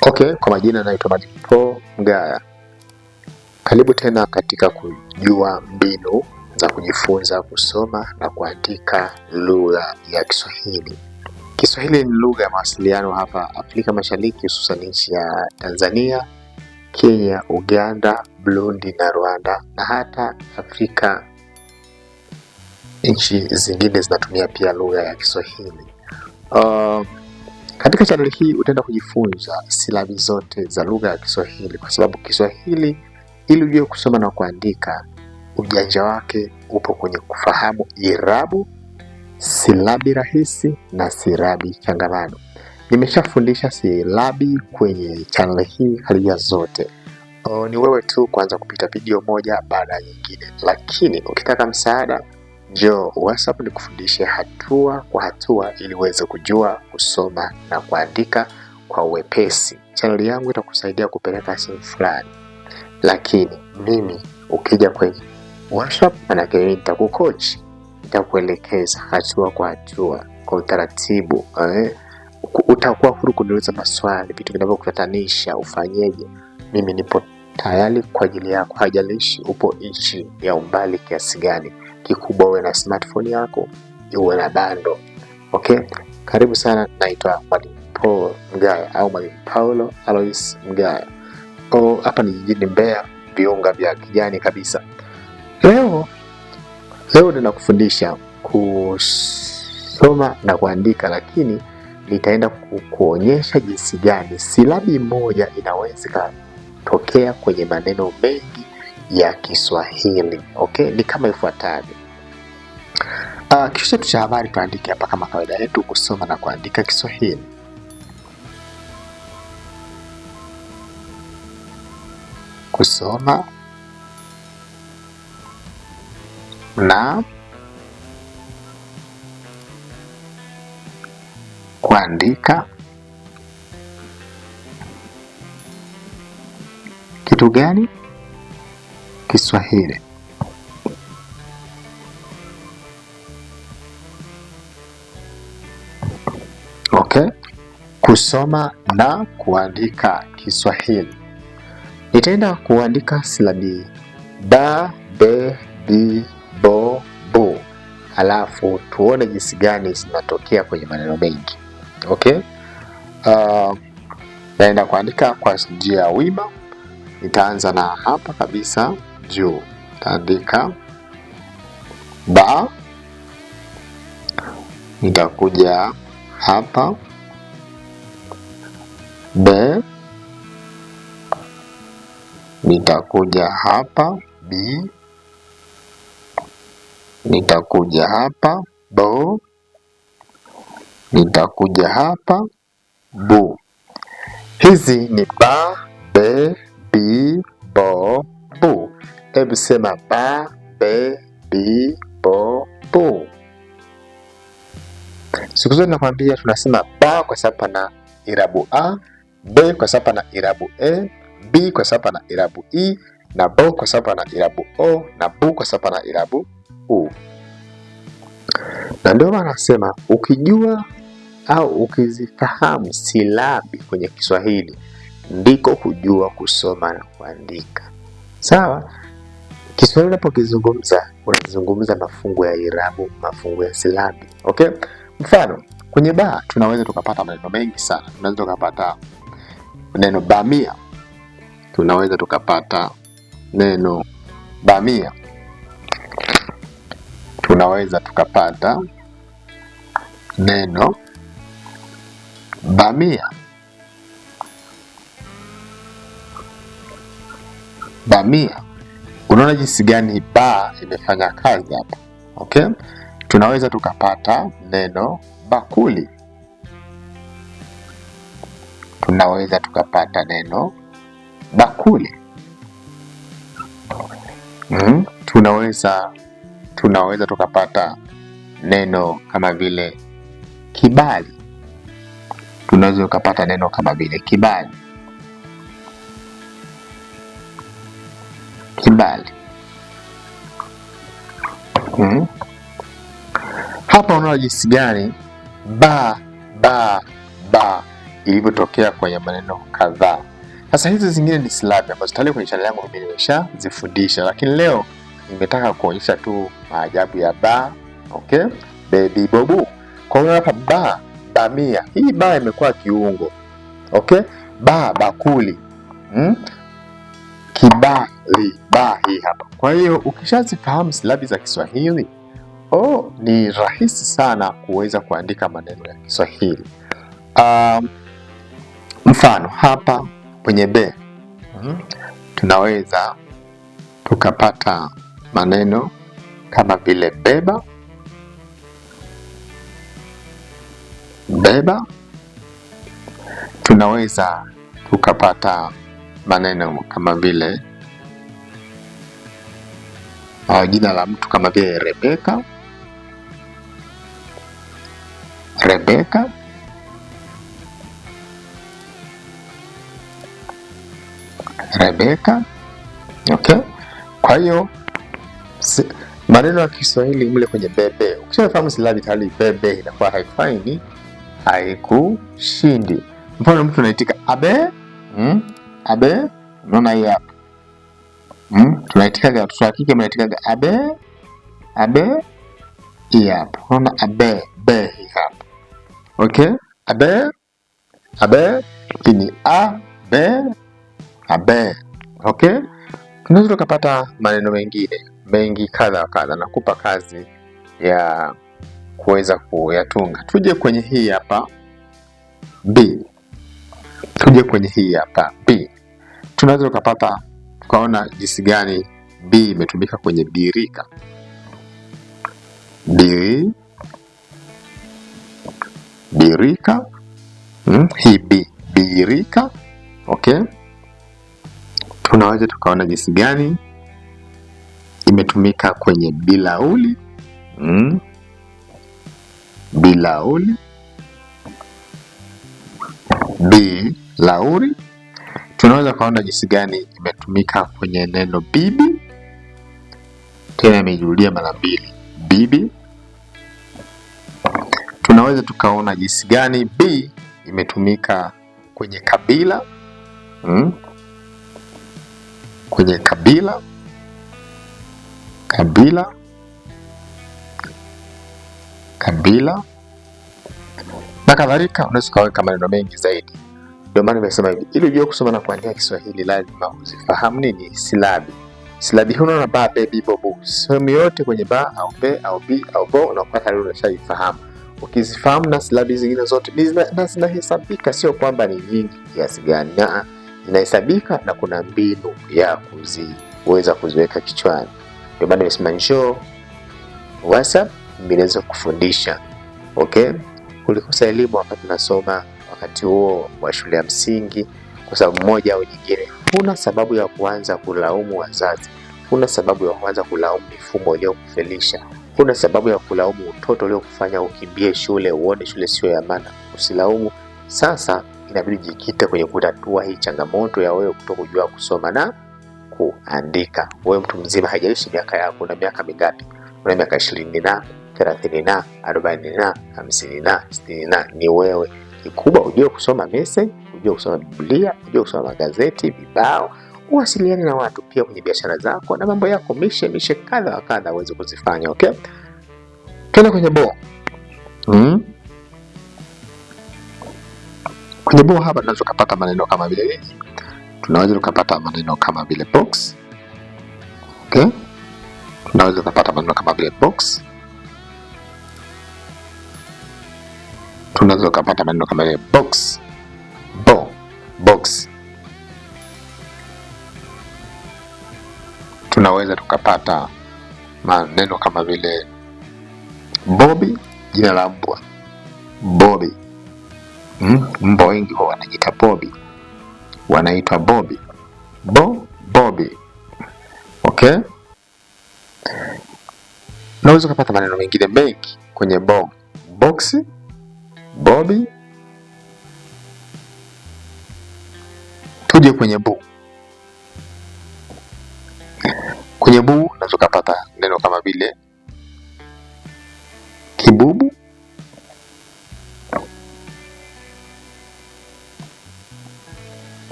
Okay, kwa majina naitwa Mwalimu Paul Mgaya. Karibu tena katika kujua mbinu za kujifunza kusoma na kuandika lugha ya Kiswahili. Kiswahili ni lugha ya mawasiliano hapa Afrika Mashariki, hususan nchi ya Tanzania, Kenya, Uganda, Burundi na Rwanda, na hata Afrika nchi zingine zinatumia pia lugha ya Kiswahili. Katika channel hii utaenda kujifunza silabi zote za lugha ya Kiswahili, kwa sababu Kiswahili ili ujue kusoma na kuandika, ujanja wake upo kwenye kufahamu irabu, silabi rahisi na silabi changamano. Nimeshafundisha silabi kwenye channel hii karibia zote. Ni wewe tu kuanza kupita video moja baada ya nyingine, lakini ukitaka msaada njoo WhatsApp nikufundishe hatua kwa hatua ili uweze kujua kusoma na kuandika kwa uwepesi. Channel yangu itakusaidia kupeleka sehemu fulani, lakini mimi ukija kwenye WhatsApp manake mimi nitakucoach, nitakuelekeza hatua kwa hatua kwa utaratibu. Utakuwa huru kuniuliza maswali, vitu vinavyokutatanisha ufanyeje. Mimi nipo tayari kwa ajili yako, haijalishi upo nchi ya umbali kiasi gani. Kikubwa uwe na smartphone yako, uwe na bando. Okay? Karibu sana, naitwa Mwalimu Paul Mgaya au Mwalimu Paulo Alois Mgaya. Hapa ni jijini Mbeya, viunga vya kijani kabisa. Leo ninakufundisha kusoma na kuandika, lakini nitaenda kuonyesha jinsi gani silabi moja inaweza kutokea kwenye maneno mengi ya Kiswahili. Okay, ni kama ifuatavyo. Kisha cha habari tuandike hapa kama kawaida yetu, kusoma na kuandika Kiswahili. Kusoma na kuandika kitu gani? Kiswahili. Okay? Kusoma na kuandika Kiswahili. Nitaenda kuandika silabi ba, be, bi, bo, bu. Alafu tuone jinsi gani zinatokea kwenye maneno mengi. Okay? Naenda kuandika kwa njia ya wima. Nitaanza na hapa kabisa juu. Nitaandika ba. Nitakuja hapa be. Nitakuja hapa bi. Nitakuja hapa bo. Nitakuja hapa bu. Hizi ni ba, be, bi, bo, bu. Hebu sema ba, be, bi, bo, bu. Siku zote nakwambia tunasema ba kwa sababu pana irabu a, be kwa sababu pana irabu e, bi kwa sababu pana irabu i, na bo kwa sababu pana irabu o, na bu kwa sababu pana irabu u. Na ndio maana nasema ukijua au ukizifahamu silabi kwenye Kiswahili ndiko kujua kusoma na kuandika. Sawa? Kiswahili unapokizungumza unazungumza mafungu ya irabu, mafungu ya silabi. Okay? Mfano, kwenye ba tunaweza tukapata maneno mengi sana. Tunaweza tukapata neno bamia. Tunaweza tukapata neno bamia. Tunaweza tukapata neno bamia. Bamia. Unaona jinsi gani ba imefanya kazi hapa. Okay? Tunaweza tukapata neno bakuli. Tunaweza tukapata neno bakuli. Tunaweza tukapata neno kama vile kibali. Tunaweza tukapata neno kama vile kibali. Kibali. Hapa unaona jinsi gani ba ilivyotokea kwenye maneno kadhaa. Sasa hizi zingine ni silabi ambazo tayari kwenye channel yangu mimi nimeshazifundisha, lakini leo nimetaka kuonyesha tu maajabu ya ba. Okay, baby bobu. Kwa hiyo hapa ba, bamia. Hii ba imekuwa kiungo. Okay, ba, bakuli. Kibali, ba hii hapa. Kwa hiyo ukishazifahamu silabi za Kiswahili, ni rahisi sana kuweza kuandika maneno ya Kiswahili. Mfano hapa kwenye be, tunaweza tukapata maneno kama vile beba, beba. Tunaweza tukapata maneno kama vile jina la mtu kama vile Rebeka, Rebeka. Rebeka. Okay, kwa hiyo maneno ya Kiswahili mle kwenye bebe, ukishafahamu silabi tayari bebe inakuwa haifaini, haikushindi. Mfano mtu anaitika abe, abe, unaona hii hapa. Tunaitikaga watoto wa kike mnaitikaga abe, abe, hii hapa. Unaona abe, be hii hapa. Okay, abe, abe, ni abe, abe. Okay, tunaweza tukapata maneno mengine mengi kadha wa kadha. Nakupa kazi ya kuweza kuyatunga. Tuje kwenye hii hapa B. Tuje kwenye hii hapa B. Tunaweza tukapata tukaona jinsi gani B imetumika kwenye birika. Birika. Hii B, birika. Okay, tunaweza tukaona jinsi gani imetumika kwenye bilauli. Bilauli, bilauri. Tunaweza kaona jinsi gani imetumika kwenye neno bibi, tena imejirudia mara mbili, bibi. Tunaweza tukaona jinsi gani B imetumika kwenye kabila, kwenye kabila, kabila, kabila na kadhalika. Unaweza kaweka maneno mengi zaidi. Ndio maana nimesema hivi, ili ujue kusoma na kuandika Kiswahili lazima uzifahamu nini silabi. Silabi hii unaona ba, baby, bobu. Sehemu yote kwenye ba au be au bi au bo unakuwa tayari unashaifahamu. Ukizifahamu na silabi zingine zote zinahesabika, sio kwamba ni nyingi kiasi gani. Inahesabika na kuna mbinu ya kuweza kuziweka kichwani. Ndio maana nimesema njoo WhatsApp ninaweza kufundisha. Okay? Ulikosa elimu wakati nasoma wakati huo wa shule ya msingi kwa sababu moja au nyingine, huna sababu ya kuanza kulaumu wazazi. Huna sababu ya kuanza kulaumu mifumo iliyokufelisha. Huna sababu ya kulaumu utoto uliokufanya ukimbie shule, uone shule sio ya maana. Usilaumu. Sasa inabidi jikite kwenye kutatua hii changamoto ya wewe kutokujua kusoma na kuandika. Wewe mtu mzima, haijalishi miaka yako, una miaka mingapi. Una miaka 20 na 30 na 40 na 50 na 60 na, ni wewe. Kikubwa ujue kusoma message, ujue kusoma Biblia, ujue kusoma magazeti, vibao, uwasiliane na watu pia kwenye biashara zako na mambo yako mishe kadha wa kadha uweze kuzifanya. Okay? Tuna kwenye bo. Kwenye bo hapa tunaweza kupata maneno kama vile nini? Tunaweza kupata maneno kama vile box. Okay? Tunaweza kupata maneno kama vile box. Tunaweza kupata maneno kama vile box, bo, box. Tunaweza tukapata maneno kama vile Bobby, jina la mbwa. Bobby. Mbwa wengi wao wanajiita Bobby. Wanaitwa Bobby. Bobby. Okay? Unaweza kupata maneno mengine mengi kwenye bo. Box, Bobby. Tuje kwenye bu. Kwenye bu unaweza kupata neno kama vile kibubu.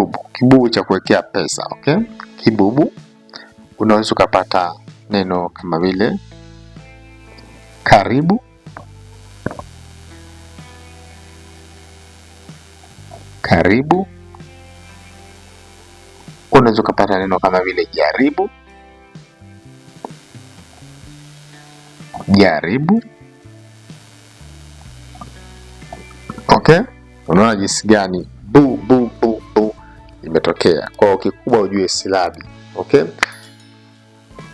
kibubu, kibubu cha kuwekea pesa, okay? Kibubu. Unaweza ukapata neno kama vile karibu, karibu. Unaweza ukapata neno kama vile jaribu, jaribu. Okay? Unaona jinsi gani bu bu bu bu imetokea. Kwa kikubwa ujue silabi. Okay?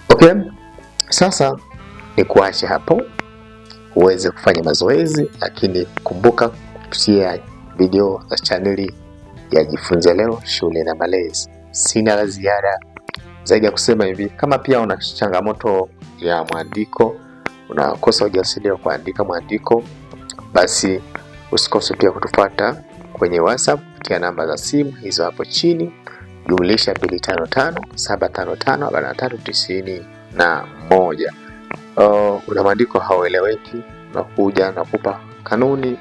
Okay? Sasa ni kuache hapo uweze kufanya mazoezi, lakini kumbuka kupitia video za chaneli ya Jifunze Leo Shule na Malezi. Sina la ziada zaidi ya kusema hivi, kama pia una changamoto ya mwandiko, unakosa ujasiri wa kuandika mwandiko, basi usikose pia kutufuata kwenye WhatsApp kupitia namba za simu hizo hapo chini, +255 755 4391. Una mwandiko haueleweki, nakuja nakupa kanuni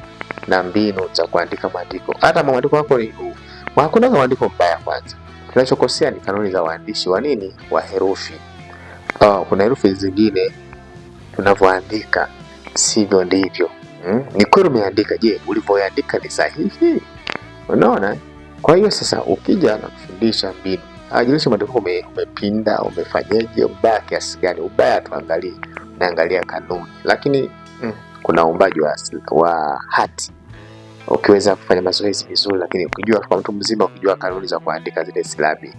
na mbinu za kuandika mwandiko. Hata mwandiko wako ni huu, hakuna mwandiko mbaya. Kwanza kinachokosea ni kanuni za uandishi wa nini, wa herufi. Kuna herufi zingine tunavyoandika sivyo ndivyo. Ni kweli umeandika, je, ulivyoandika ni sahihi? Unaona? Kwa hiyo sasa ukija na kufundisha mbinu, hajalishi mwandiko umepinda, umefanyaje, ubaya kiasi gani, ubaya tuangalie, naangalia kanuni. Lakini kuna uumbaji wa hati. Ukiweza kufanya mazoezi vizuri, lakini ukijua kwa mtu mzima, ukijua kanuni za kuandika zile silabi,